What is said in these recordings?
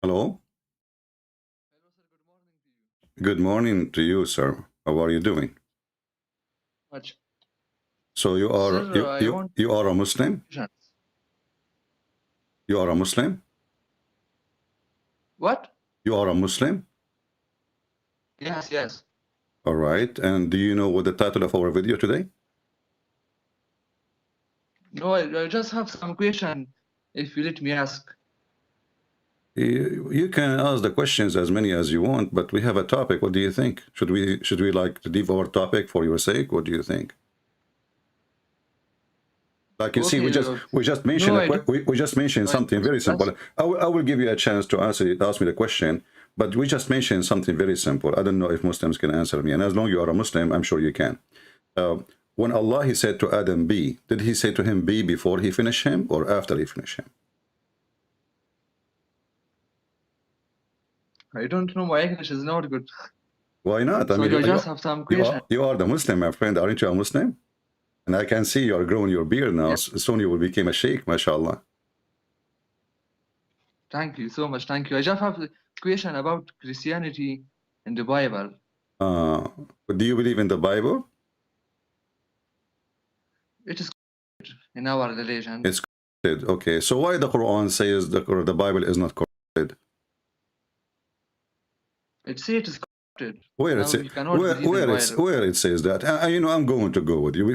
Hello. Hello, sir. Good morning to you. Good morning to you, sir. How are you doing? Much. So you Sir, are you I you want you are a Muslim? questions. You are a Muslim? What? You are a Muslim? Yes, yes. All right. And do you know what the title of our video today? No, I just have some question, if you let me ask. You can ask the questions as many as you want, but we have a topic. What do you think? Should we like to leave our topic for your sake? What do you think? Like you see, Okay, we just no, mentioned I don't. we just mentioned I something very just, simple. I will give you a chance to ask me the question, but we just mentioned something very simple. I don't know if Muslims can answer me, and as long as you are a Muslim, I'm sure you can. When Allah he said to Adam be, did he say to him be before he finished him or after he finished him? I don't know, my English is not good. Why not? I So mean, I just have some question. you are the Muslim, my friend. Aren't you a Muslim? And I can see you are growing your beard now. Yeah. Soon you will become a sheikh, mashallah. Thank you so much. Thank you. I just have a question about Christianity and the Bible. Do you believe in the Bible? It is in our religion. It's corrupted. Okay, so why the Quran says the Bible is not corrupted? It says it is corrupted. Where Now it says we cannot believe in Bible. where it says that? You know, I'm going to go with you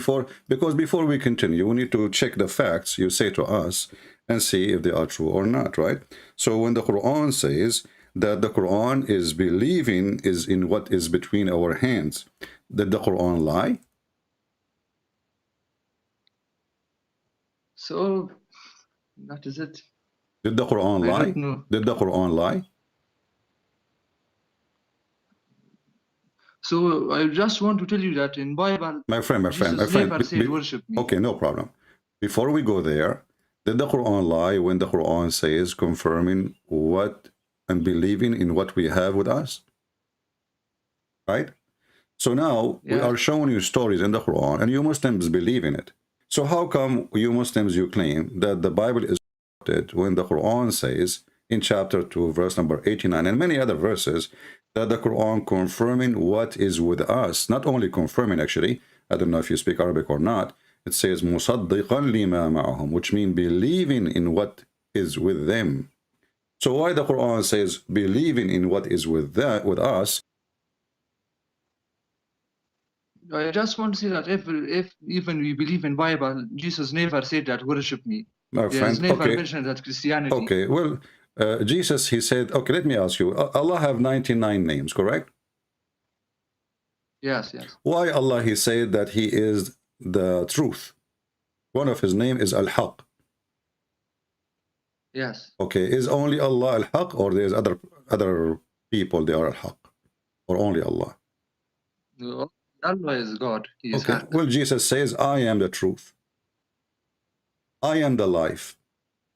because before we continue, we need to check the facts you say to us and see if they are true or not, right? So when the Quran says that the Quran is believing is in what is between our hands, did the Quran lie? So that is it. Did the Quran I lie? don't know. Did the Quran lie? So I just want to tell you that in Bible, my friend, Jesus never said worship me. Okay, no problem. Before we go there, did the Quran lie when the Quran says confirming what and believing in what we have with us? Right? So now we are showing you stories in the Quran and you Muslims believe in it. So how come you Muslims, you claim that the Bible is corrupted when the Quran says in chapter 2, verse number 89 and many other verses that the Quran confirming what is with us, not only confirming actually, I don't know if you speak Arabic or not, it says مُصَدِّقًا لِمَا مَعَهُمْ, which means believing in what is with them. So why the Quran says believing in what is with us? I just want to say that if even we believe in Bible, Jesus never said that worship me. My There friend, is never okay. mentioned that Christianity. Okay, well, Jesus, he said, okay, let me ask you, Allah have 99 names, correct? Yes, yes. Why Allah, he said that he is the truth? One of his name is Al-Haq. Yes. Okay, is only Allah Al-Haq or there's other people they are Al-Haq? Or only Allah? No, Allah is God. He is okay, Haq. Well, Jesus says, I am the truth. I am the life.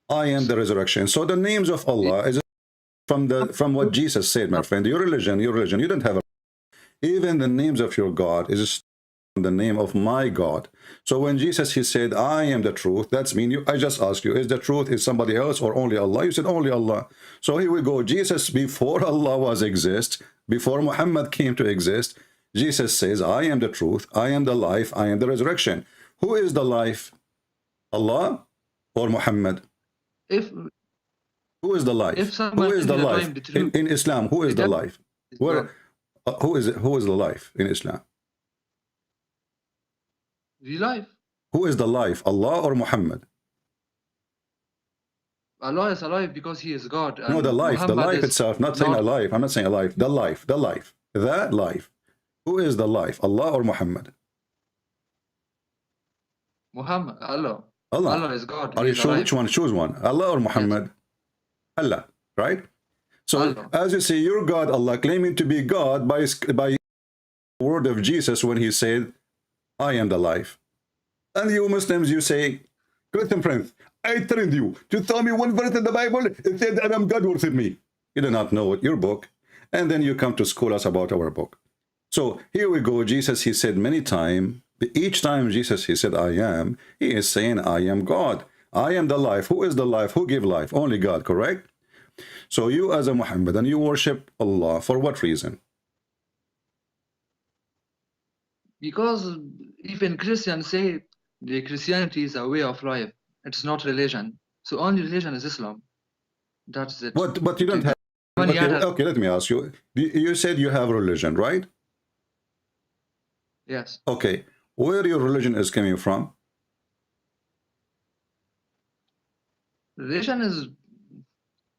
I am the resurrection. So the names of Allah is from what Jesus said, my friend. Your religion, you don't have a... Even the names of your God is the name of my God. So when Jesus, he said, I am the truth, that's mean you. I just asked you, is the truth is somebody else or only Allah? You said only Allah. So here we go. Jesus, before Allah was exist, before Muhammad came to exist, Jesus says, I am the truth, I am the life, I am the resurrection. Who is the life? Allah or Muhammad? Who is the life? Who is the life? In Islam, who is the life? Who is the life in Islam? The life. Who is the life? Allah or Muhammad? Allah is alive because he is God. No, the life itself, not saying alive. I'm not saying alive. The life. That life. Who is the life? Allah or Muhammad? Muhammad. Allah. Allah. Allah is God. Are you sure which one? Choose one. Allah or Muhammad? Yes. Allah, right? So Allah. As you see, your God, Allah, claiming to be God by the word of Jesus when he said, I am the life. And you Muslims, you say, Christian friends, I trained you to tell me one verse in the Bible. It said, I am God, worship me. You do not know your book. And then you come to school us about our book. So here we go. Jesus, he said many times, each time Jesus, he said, I am, he is saying, I am God. I am the life. Who is the life? Who give life? Only God, correct? So you as a Muhammadan, you worship Allah for what reason? Because even Christians say the Christianity is a way of life. It's not religion. So only religion is Islam. That's it. But you don't have. Many Okay, other, okay. Let me ask you. You said you have religion, right? yes. Okay. Where your religion is coming from? Religion is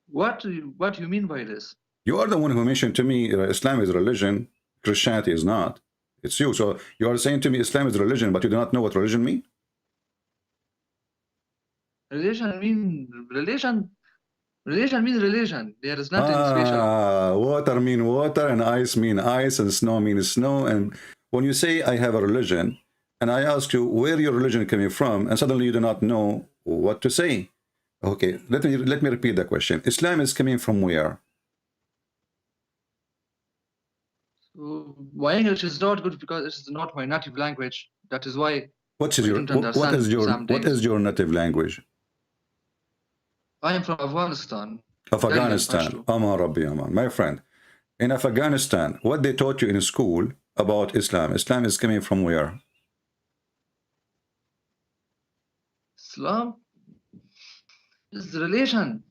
what you mean by this? You are the one who mentioned to me Islam is religion, Christianity is not. It's you. So you are saying to me Islam is religion, but you do not know what religion means? Religion means religion. Religion means religion. There is nothing special. Water mean water, and ice mean ice, and snow means snow. And when you say I have a religion, and I ask you where your religion coming from, and suddenly you do not know what to say. Okay, let me repeat the question. Islam is coming from where? So my English is not good because it is not my native language. That is why What is I don't understand some what things. is your native language? I am from Afghanistan. Afghanistan. Aman Rabbi Aman. My friend, in Afghanistan, what they taught you in school about Islam? Islam is coming from where? Islam is the religion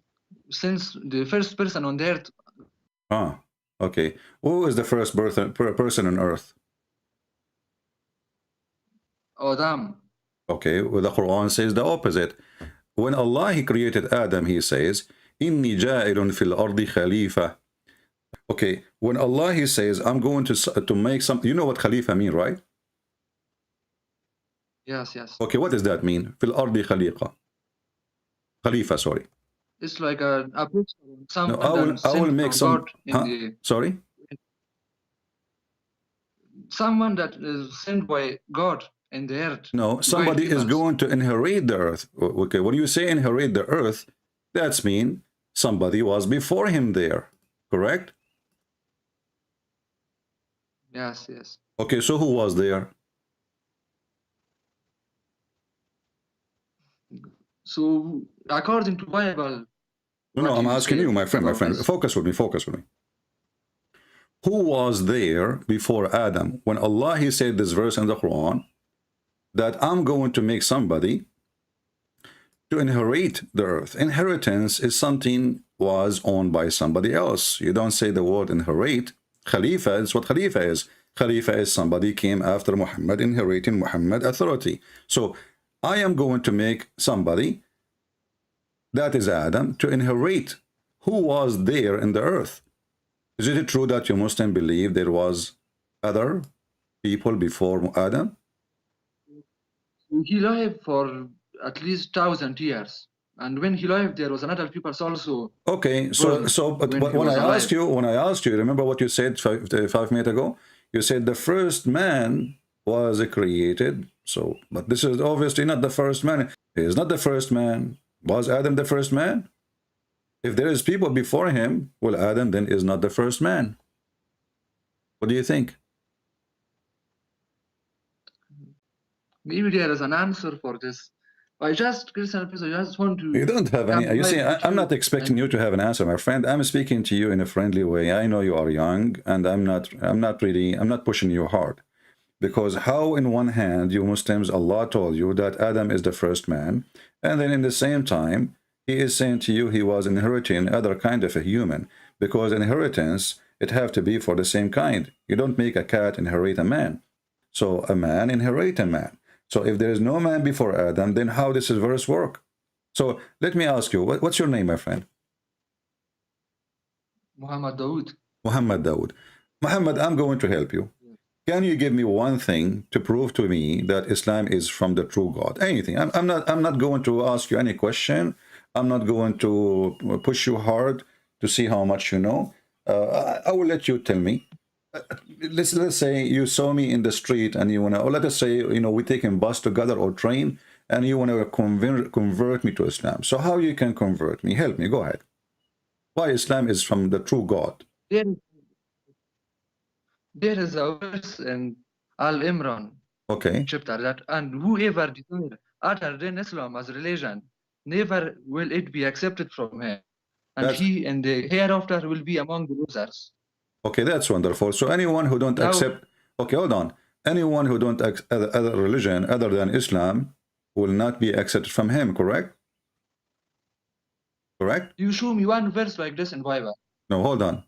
since the first person on the earth. Ah, okay. Who is the first person on earth? Adam. Okay, well, the Quran says the opposite. When Allah He created Adam, He says, "Inni ja'ilun fil ardi khalifa." Okay, when Allah He says, "I'm going to make something," you know what khalifa mean, right? Yes, yes. Okay, what does that mean? Fil ardi khaliqa. Khalifa, sorry. It's like a someone No, I will make some. God in the, sorry. someone that is sent by God in the earth. No, somebody is going to inherit the earth. Okay, when you say inherit the earth, that's mean somebody was before him there, correct? Yes, yes. Okay, so who was there? So according to Bible. No, I'm asking you, my friend. Focus with me. Who was there before Adam? When Allah He said this verse in the Quran, that I'm going to make somebody to inherit the earth. Inheritance is something was owned by somebody else. You don't say the word inherit. Khalifa is what Khalifa is. Khalifa is somebody came after Muhammad, inheriting Muhammad authority. So I am going to make somebody, that is Adam, to inherit who was there in the earth. Is it true that you Muslim believe there was other people before Adam? He lived for at least 1,000 years, and when he lived, there was another people also. Okay, but when I asked you, remember what you said 5 minutes ago? You said the first man was created. So, but this is obviously not the first man. He is not the first man. Was Adam the first man? If there is people before him, well, Adam then is not the first man. What do you think? Maybe there is an answer for this. I just want to. You don't have any. You see, I'm not expecting you to have an answer, my friend. I'm speaking to you in a friendly way. I know you are young, and I'm not pushing you hard. Because how in one hand you Muslims, Allah told you that Adam is the first man, and then in the same time He is saying to you He was inheriting other kind of a human, because inheritance, it have to be for the same kind. You don't make a cat inherit a man. So a man inherit a man. So if there is no man before Adam, then how does this verse work? So let me ask you, what's your name, my friend? Muhammad Dawood. Muhammad Dawood. Muhammad, I'm going to help you. Can you give me one thing to prove to me that Islam is from the true God? Anything. I'm not going to ask you any question. I'm not going to push you hard to see how much you know. I will let you tell me. Let's say you saw me in the street and you want to, or let us say, we taking bus together or train, and you want to convert me to Islam. So how you can convert me? Help me. Go ahead. Why Islam is from the true God? There is a verse in Al-Imran, chapter that, and whoever desires other than Islam as religion, never will it be accepted from him. and he in the hereafter will be among the losers. Okay, that's wonderful. So anyone who don't Now- accept, okay, hold on. Anyone who don't accept other religion other than Islam will not be accepted from him, correct? Correct? You show me one verse like this in Bible. No, hold on.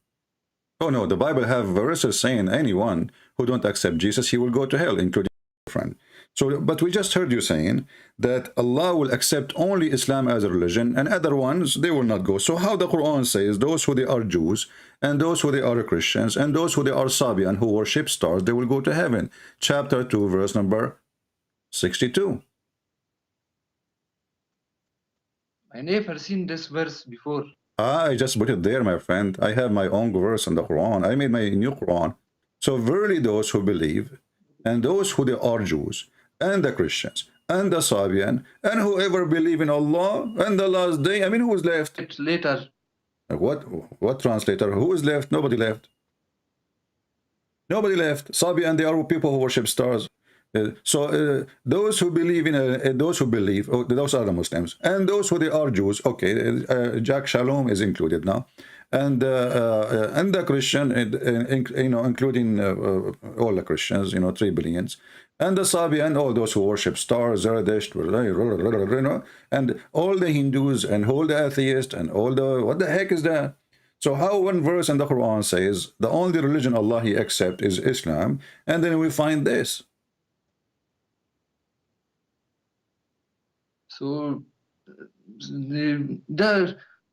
Oh no, the Bible have verses saying anyone who don't accept Jesus, he will go to hell, including your friend. So, but we just heard you saying that Allah will accept only Islam as a religion, and other ones they will not go. So, how the Quran says those who they are Jews, and those who they are Christians, and those who they are Sabian who worship stars, they will go to heaven. Chapter 2, verse number 62. I never seen this verse before. I just put it there, my friend. I have my own verse in the Quran. I made my new Quran. So verily those who believe, and those who they are Jews, and the Christians, and the Sabian, and whoever believe in Allah, and the last day, I mean, who is left? It's later. What translator? Who is left? Nobody left. Nobody left. Sabian, they are people who worship stars. Those who believe in those who believe, those are the Muslims, and those who they are Jews. Okay, Jack Shalom is included now, and the Christian, including all the Christians, 3 billions, and the Sabian, all those who worship stars, Zerdusht, and all the Hindus and all the atheists and all the what the heck is that? So how one verse in the Quran says the only religion Allah He accepts is Islam, and then we find this. So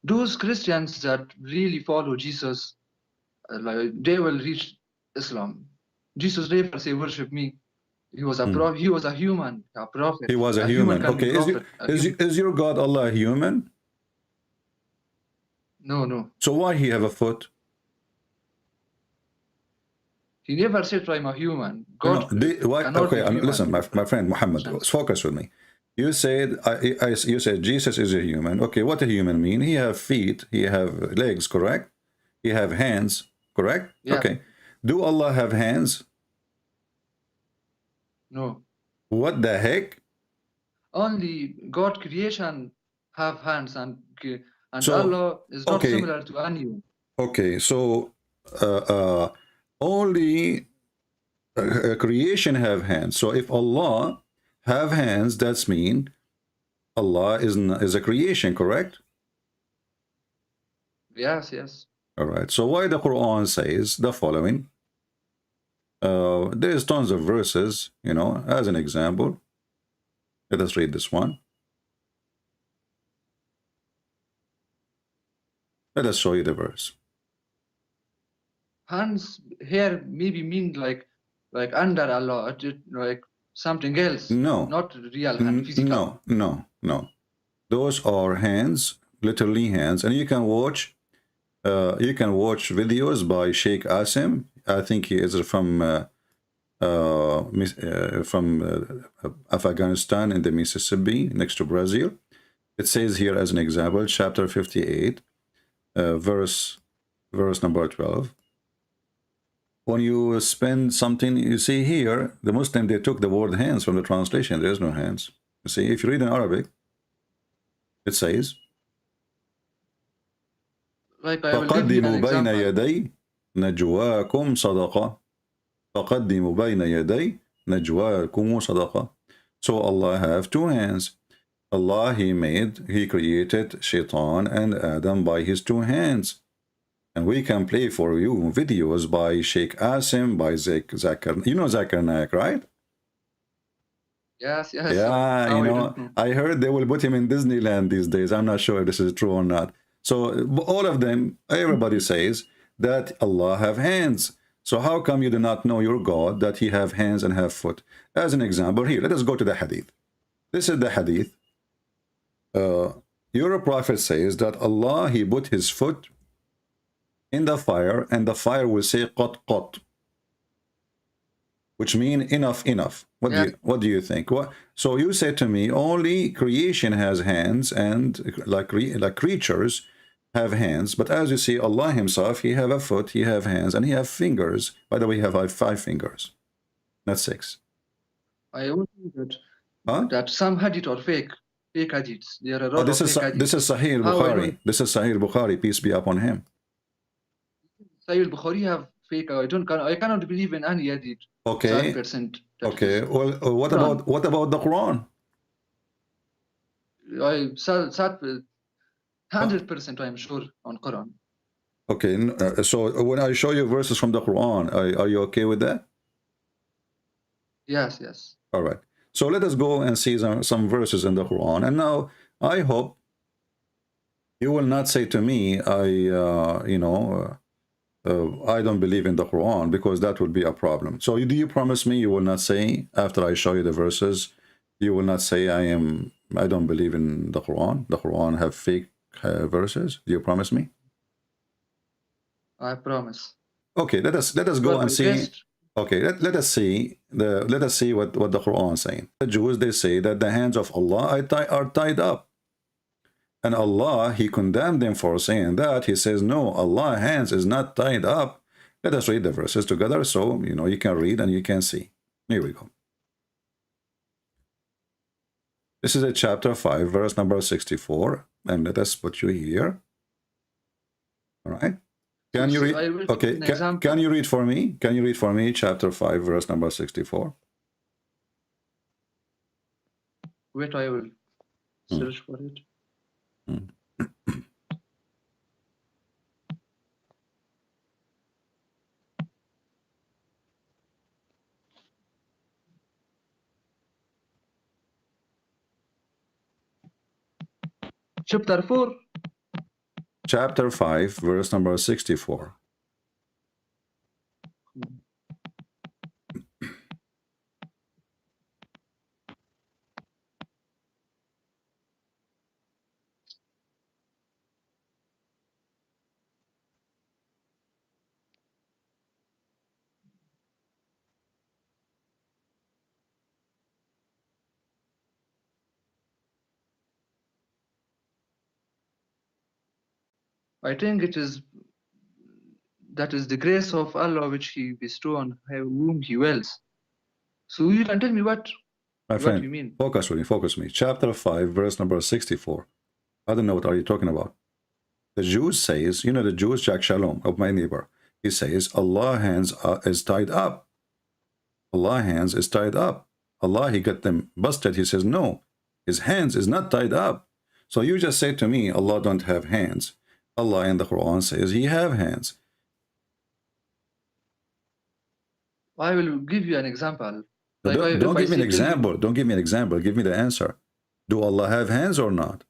those Christians that really follow Jesus, like they will reach Islam. Jesus never say worship me. He was a prophet. He was a human, a prophet. He was a human. Okay, is your God Allah a human? No. So why He have a foot? He never said I'm a human. God. Okay, listen, my friend Muhammad, focus with me. You said you said Jesus is a human. Okay, what a human mean? He have feet, he have legs, correct? He have hands, correct? Yeah. Okay. Do Allah have hands? No. What the heck? Only God creation have hands, and So, Allah is not okay. similar to any. Okay, so only creation have hands. So if Allah have hands, that's mean Allah is a creation, correct? Yes. All right. So why the Quran says the following? There's tons of verses, as an example. Let us read this one. Let us show you the verse. Hands here maybe mean like under Allah, like something else. No. Not real hand, physical. No. Those are hands, literally hands, and you can watch videos by Sheikh Asim. I think he is from Afghanistan in the Mississippi next to Brazil. It says here as an example, chapter 58, verse number 12. When you spend something, you see here, the Muslim, they took the word hands from the translation. There is no hands. You see, if you read in Arabic, it says, Like I will give you an فَقَدِّمُوا بَيْنَ example. يَدَيْ نَجْوَاكُمْ صَدَقَةً فَقَدِّمُوا بَيْنَ يَدَيْ نَجْوَاكُمْ صَدَقَةً. So Allah have 2 hands. Allah, He created Shaitan and Adam by his 2 hands. And we can play for you videos by Sheikh Asim, by Zakir. You know Zakir Naik, right? Yes. Yeah, I heard they will put him in Disneyland these days. I'm not sure if this is true or not. So all of them, everybody says that Allah have hands. So how come you do not know your God, that He have hands and have foot? As an example, here, let us go to the hadith. This is the hadith. Your prophet says that Allah, He put His foot in the fire, and the fire will say qat qat, which mean enough. What do you think? So you say to me only creation has hands, and like creatures have hands, but as you see, Allah Himself, He have a foot, He have hands, and He have fingers. By the way, He have 5 fingers, not 6. I always think that some hadith are fake. fake hadiths. There are a Oh, lot of fake this is hadiths. Sahih How I know Bukhari. This is Sahih Bukhari. Peace be upon him. Sahih al-Bukhari have fake? I cannot believe in any hadith. Okay. 100%. Okay. Well, what about the Quran? I 100% I'm sure on Quran. Okay. So when I show you verses from the Quran, are you okay with that? Yes, yes. All right. So let us go and see some verses in the Quran. And now I hope you will not say to me, I don't believe in the Quran, because that would be a problem. So do you promise me you will not say, after I show you the verses, you will not say I don't believe in the Quran? The Quran have fake verses. Do you promise me? I promise. Okay, let us go and see. Okay, let us see what the Quran is saying. The Jews, they say that the hands of Allah are tied up. And Allah, he condemned them for saying that. He says, no, Allah's hands is not tied up. Let us read the verses together so you can read and you can see. Here we go. This is a chapter 5, verse number 64. And let us put you here. All right. Can you read? Okay. Can you read for me? Can you read for me chapter 5, verse number 64? Wait, I will search for it. Chapter 4. Chapter 5, verse number 64. I think that is the grace of Allah which He bestow on whom He wills. So you can tell me what you mean. Focus me. Chapter 5, verse number 64. I don't know what are you talking about. The Jews says, the Jews, Jack Shalom, of my neighbor, he says, Allah's hands is tied up. Allah's hands is tied up. Allah, he got them busted. He says, no, his hands is not tied up. So you just say to me, Allah don't have hands. Allah in the Quran says he have hands. I will give you an example. Don't give me an example. Don't give me an example. Give me the answer. Do Allah have hands or not?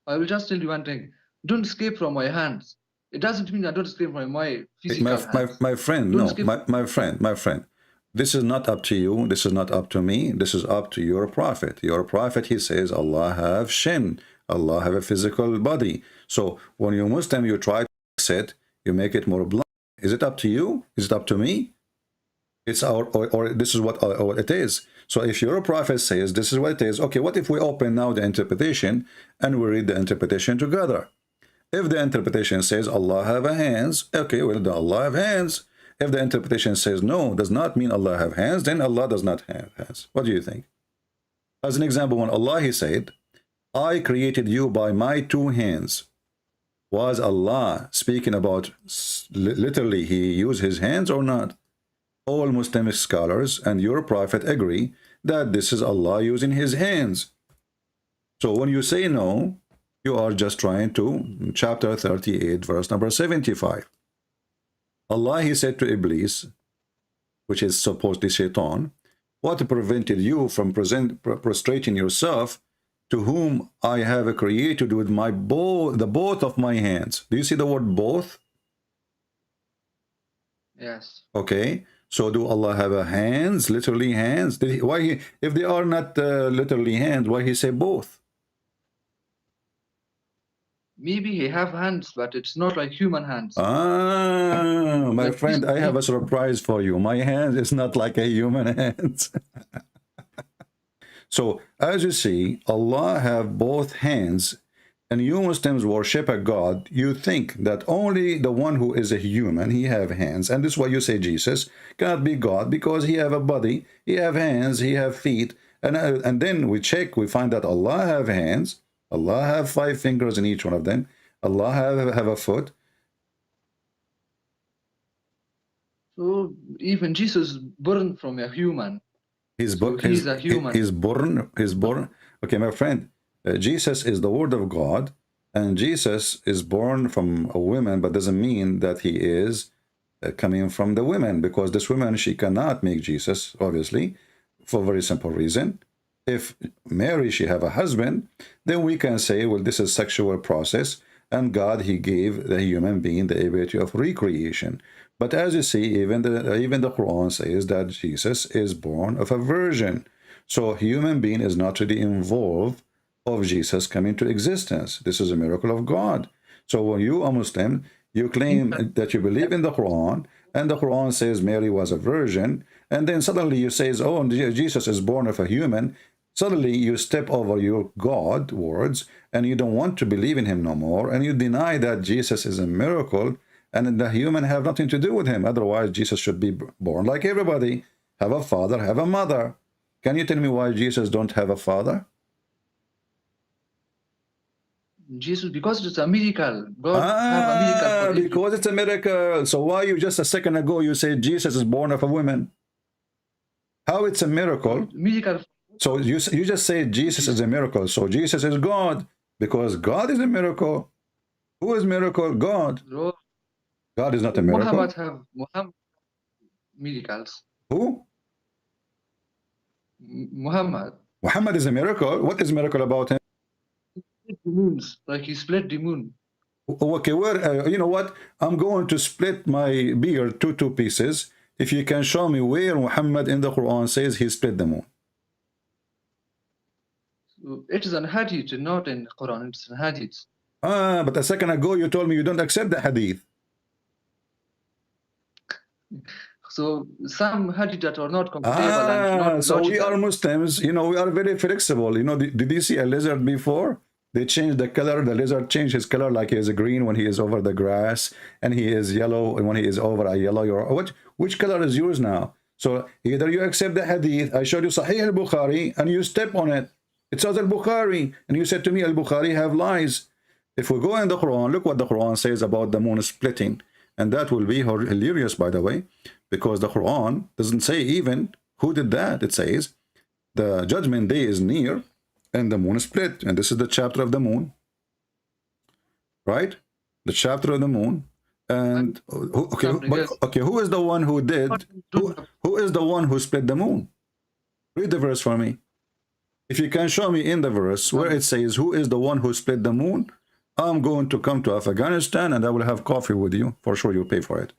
I will just tell you one thing. Don't escape from my hands. It doesn't mean I don't escape from my physical hands. My friend, my friend. This is not up to you. This is not up to me. This is up to your prophet. Your prophet, he says, Allah have shin. Allah have a physical body. So when you're Muslim, you try to fix it, you make it more blind. Is it up to you? Is it up to me? It's or this is what it is. So if your prophet says this is what it is, okay, what if we open now the interpretation and we read the interpretation together? If the interpretation says Allah have a hands, okay, well, do Allah have hands? If the interpretation says no, does not mean Allah have hands, then Allah does not have hands. What do you think? As an example, when Allah, he said, I created you by my 2 hands. Was Allah speaking about literally he used his hands or not? All Muslim scholars and your prophet agree that this is Allah using his hands. So when you say no, you are just trying to, chapter 38, verse number 75. Allah, he said to Iblis, which is supposedly Shaitan, what prevented you from prostrating yourself to whom I have created with my the both of my hands? Do you see the word both? Yes. Okay. So do Allah have a hands, literally hands? If they are not literally hands, why he say both? Maybe he have hands, but it's not like human hands. Ah, my friend, I have a surprise for you. My hand is not like a human hand. So as you see, Allah have both hands, and you Muslims worship a God. You think that only the one who is a human, he have hands. And this is why you say Jesus cannot be God, because he have a body, he have hands, he have feet, And then we check, we find that Allah have hands, Allah have 5 fingers in each one of them, Allah have a foot. So even Jesus born from a human. He's So he's a human. He's born. Okay, my friend, Jesus is the word of God, and Jesus is born from a woman, but doesn't mean that he is coming from the women, because this woman, she cannot make Jesus, obviously, for a very simple reason. If Mary, she have a husband, then we can say, well, this is sexual process, and God, he gave the human being the ability of recreation. But as you see, even the Quran says that Jesus is born of a virgin. So human being is not really involved of Jesus coming to existence. This is a miracle of God. So when you are Muslim, you claim that you believe in the Quran, and the Quran says Mary was a virgin, and then suddenly you say, oh, Jesus is born of a human. Suddenly you step over your God words, and you don't want to believe in him no more, and you deny that Jesus is a miracle, and the human have nothing to do with him. Otherwise, Jesus should be born like everybody. Have a father, have a mother. Can you tell me why Jesus don't have a father? Jesus, because it's a miracle. God have a miracle for everyone. Because it's a miracle. So why you just a second ago you said Jesus is born of a woman? How it's a miracle? Miracle. So you just say Jesus is a miracle. So Jesus is God, because God is a miracle. Who is miracle? God. God is not a miracle. Muhammad have miracles. Who? Muhammad. Muhammad is a miracle. What is miracle about him? Like he split the moon. Okay, where you know what? I'm going to split my beard to 2 pieces. If you can show me where Muhammad in the Quran says he split the moon. So it is an hadith, not in Quran. It's an hadith. But a second ago you told me you don't accept the hadith. So some hadith that are not comfortable and not so logical. we are Muslims, you know, we are very flexible. You know, did you see a lizard before? They changed the color. The lizard changed his color, like he is green when he is over the grass, and he is yellow when he is over a yellow. Which color is yours now? So either you accept the hadith, I showed you Sahih al-Bukhari, and you step on it. It says al-Bukhari, and you said to me, al-Bukhari have lies. If we go in the Quran, look what the Quran says about the moon splitting. And that will be hilarious, by the way, because the Quran doesn't say even who did that. It says the judgment day is near, and the moon is split. And this is the chapter of the moon, right? The chapter of the moon. And okay, who is the one who did? Who is the one who split the moon? Read the verse for me. If you can show me in the verse where it says who is the one who split the moon, I'm going to come to Afghanistan and I will have coffee with you. For sure, you'll pay for it.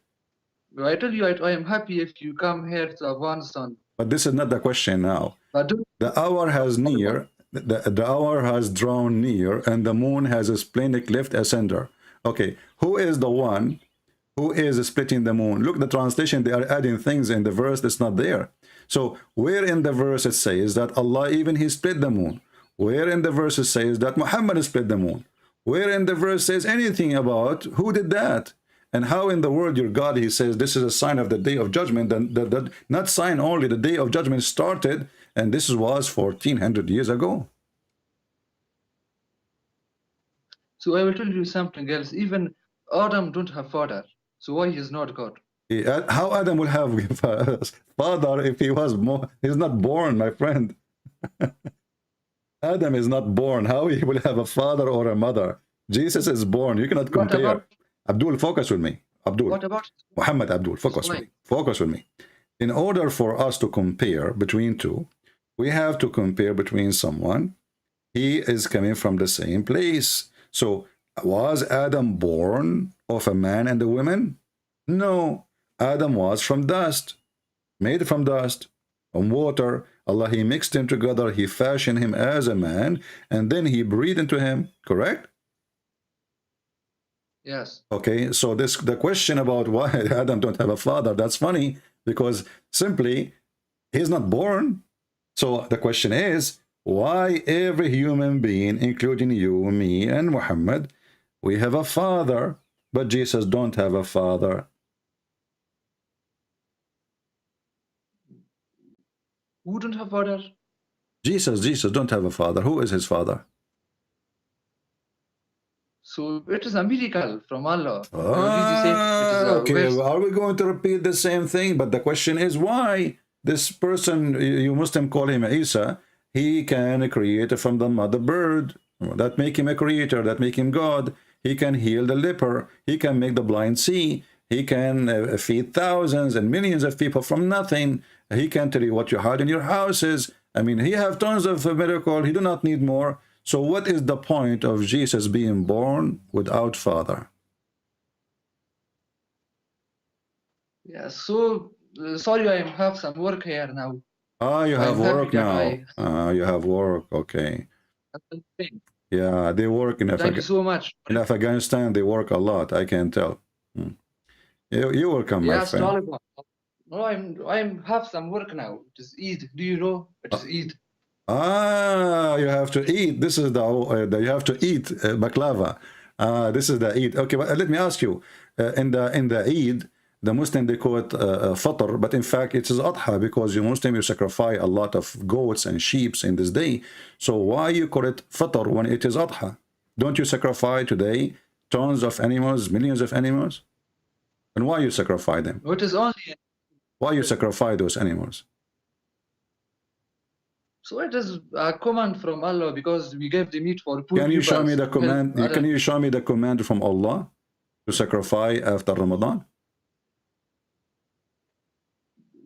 I tell you, I am happy if you come here to Afghanistan. But this is not the question now. The hour has near. The hour has drawn near, and the moon has a splenic left ascender. Okay, who is the one who is splitting the moon? Look, the translation, they are adding things in the verse that's not there. So where in the verse it says that Allah even he split the moon? Where in the verse it says that Muhammad split the moon? Where in the verse says anything about who did that? And how in the world your God, he says this is a sign of the day of judgment, that not sign only, the day of judgment started, and this was 1400 years ago. So I will tell you something else. Even Adam don't have father. So why he is not God? How Adam will have a father if he was he's not born, my friend. Adam is not born. How he will have a father or a mother? Jesus is born. You cannot compare. Abdul, focus with me. Abdul. What about Muhammad Abdul, focus with me. Focus with me. In order for us to compare between two, we have to compare between someone. He is coming from the same place. So was Adam born of a man and a woman? No. Adam was from dust, made from dust, from water. Allah, he mixed him together. He fashioned him as a man, and then he breathed into him. Correct? Yes. Okay, so the question about why Adam don't have a father, that's funny, because simply he's not born. So the question is, why every human being, including you, me, and Muhammad, we have a father, but Jesus don't have a father? Who don't have father? Jesus don't have a father. Who is his father? So it is a miracle from Allah. I already said it is a Okay, verse. are we going to repeat the same thing? But the question is why this person, you Muslim call him Isa, he can create from the mother bird. That make him a creator, that make him God. He can heal the leper. He can make the blind see. He can feed thousands and millions of people from nothing. He can tell you what you had in your houses. I mean, he have tons of miracle. He do not need more. So what is the point of Jesus being born without father? Yeah, so sorry, I have some work here now. Ah, you I have am happy work that now. You have work. Okay. Yeah, they work in Thank you so much. in Afghanistan. They work a lot. I can tell. You're welcome, my Yes, friend. Taliban. No, I'm have some work now. It is Eid. Do you know? It is Eid. Ah, you have to eat. This is the you have to eat baklava. This is the Eid. Okay, but let me ask you. In the Eid, the Muslim they call it Fitr, but in fact it is Adha because you Muslim you sacrifice a lot of goats and sheep in this day. So why you call it Fitr when it is Adha? Don't you sacrifice today tons of animals, millions of animals? And why you sacrifice them? No, it is only. Why you sacrifice those animals? So it is a command from Allah because we gave the meat for poor Can you show me peoples the to help command? other. Can you show me the command from Allah to sacrifice after Ramadan?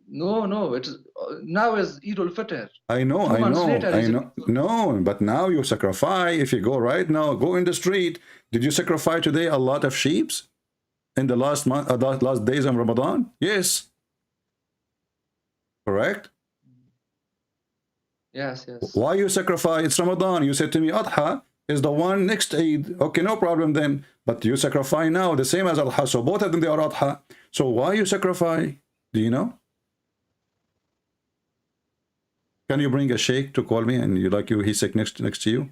No, no. It is now is Eid al-Fitr. I know, 2 months later is it? no. But now you sacrifice. If you go right now, go in the street. Did you sacrifice today a lot of sheep in the last month, last days of Ramadan? Yes. Correct. Yes, yes. Why you sacrifice? It's Ramadan. You said to me, Adha is the one next Eid. Okay, no problem then. But you sacrifice now, the same as Adha. So both of them, they are Adha. So why you sacrifice? Do you know? Can you bring a sheikh to call me and he's sick next to you?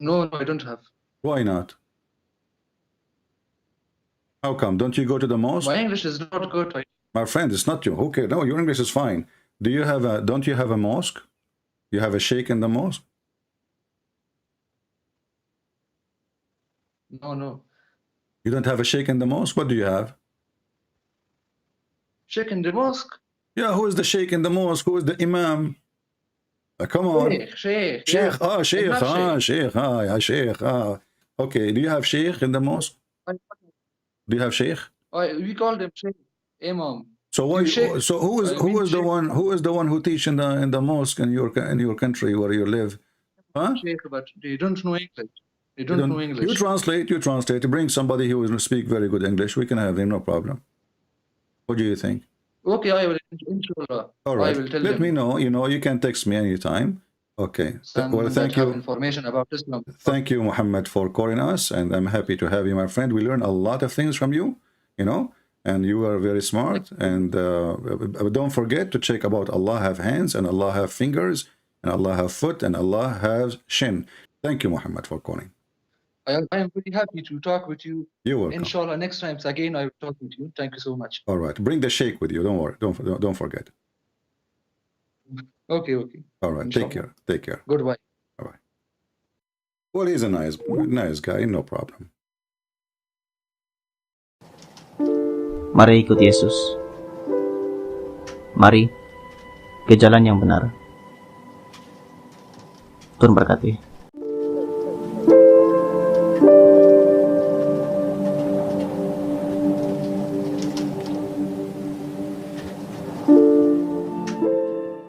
No, I don't have. Why not? How come? Don't you go to the mosque? My English is not good. My friend, it's not you. Okay, no, your English is fine. Don't you have a mosque? You have a sheikh in the mosque? No, no. You don't have a sheikh in the mosque? What do you have? Sheikh in the mosque? Yeah, who is the sheikh in the mosque? Who is the imam? Come on. Sheikh. Sheikh, Yeah. sheikh, yeah, sheikh, Okay, do you have sheikh in the mosque? Do you have sheikh? We call them Sheikh, Imam. So who is the one who teach in the mosque in your country where you live? Huh? Sheikh, but they don't know English. They don't know English. You translate. You bring somebody who will speak very good English. We can have him, no problem. What do you think? Okay, I will, inshallah. All right. I will tell Let them. me know. You can text me anytime. Okay. Well, thank you. Information about Islam. Thank you, Muhammad, for calling us, and I'm happy to have you, my friend. We learn a lot of things from you, and you are very smart. And don't forget to check about Allah have hands, and Allah have fingers, and Allah have foot, and Allah has shin. Thank you, Muhammad, for calling. I am very happy to talk with you. You're welcome. Inshallah, next time again I will talk with you. Thank you so much. All right. Bring the sheikh with you. Don't worry. Don't forget. Okay. All right. Inshallah. Take care. Goodbye. Bye-bye. Well, he's a nice guy. No problem. Mari ikuti Yesus. Mari ke jalan yang benar. Tuhan berkati.